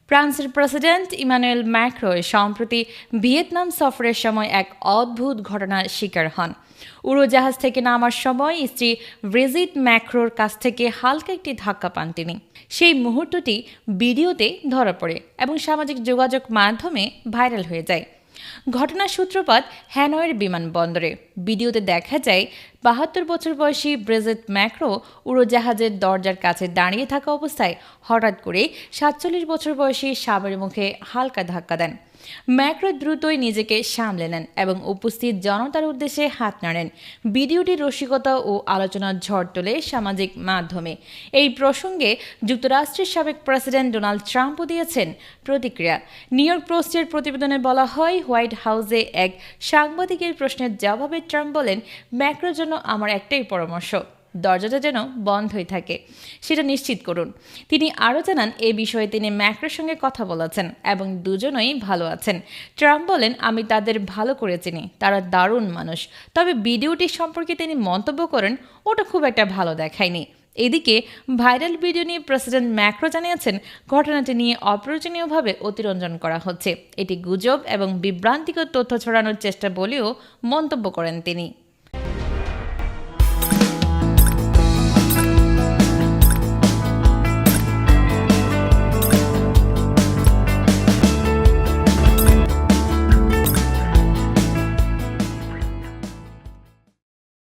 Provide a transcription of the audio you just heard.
ফ্রান্সের president Emmanuel Macron সম্প্রতি Vietnam সফরের সময় এক অদ্ভুত ঘটনার শিকার হন। উড়োজাহাজ থেকে নামার সময় স্ত্রী ব্রিজিট ম্যাক্রোর কাছ থেকে হালকা একটি ধাক্কা পান তিনি। সেই মুহূর্তটি ভিডিওতে ধরা পড়ে এবং সামাজিক যোগাযোগ মাধ্যমে ভাইরাল হয়ে যায়। ঘটনার সূত্রপাত হ্যানয়ের বিমানবন্দরে। ভিডিওতে দেখা যায় ৭২ বছর বয়সী ব্রিজিট ম্যাক্রো উড়োজাহাজের দরজার কাছে দাঁড়িয়ে থাকা অবস্থায় হঠাৎ করে ৪৭ বছর বয়সী স্বামীর মুখে হালকা ধাক্কা দেন। ম্যাক্রো দ্রুতই নিজেকে সামলে নেন এবং উপস্থিত জনতার উদ্দেশ্যে হাত নাড়েন। ভিডিওটি রসিকতা ও আলোচনার ঝড় তোলে সামাজিক মাধ্যমে। এই প্রসঙ্গে যুক্তরাষ্ট্রের সাবেক প্রেসিডেন্ট ডোনাল্ড ট্রাম্পও দিয়েছেন প্রতিক্রিয়া। নিউ ইয়র্ক পোস্টের প্রতিবেদনে বলা হয়, হোয়াইট হাউসে এক সাংবাদিকের প্রশ্নের জবাবে ট্রাম্প বলেন, ম্যাক্রোর জন্য আমার একটাই পরামর্শ, দরজাটা যেন বন্ধই থাকে সেটা নিশ্চিত করুন। তিনি আরও জানান, এ বিষয়ে তিনি ম্যাক্রোর সঙ্গে কথা বলেছেন এবং দুজনেই ভালো আছেন। ট্রাম্প বলেন, আমি তাদের ভালো করে চিনি, তারা দারুণ মানুষ। তবে ভিডিওটি সম্পর্কে তিনি মন্তব্য করেন, ওটা খুব একটা ভালো দেখায়নি। এদিকে ভাইরাল ভিডিও নিয়ে প্রেসিডেন্ট ম্যাক্রো জানিয়েছেন, ঘটনাটি নিয়ে অপ্রয়োজনীয়ভাবে অতিরঞ্জন করা হচ্ছে, এটি গুজব এবং বিভ্রান্তিকর তথ্য ছড়ানোর চেষ্টা বলেও মন্তব্য করেন তিনি।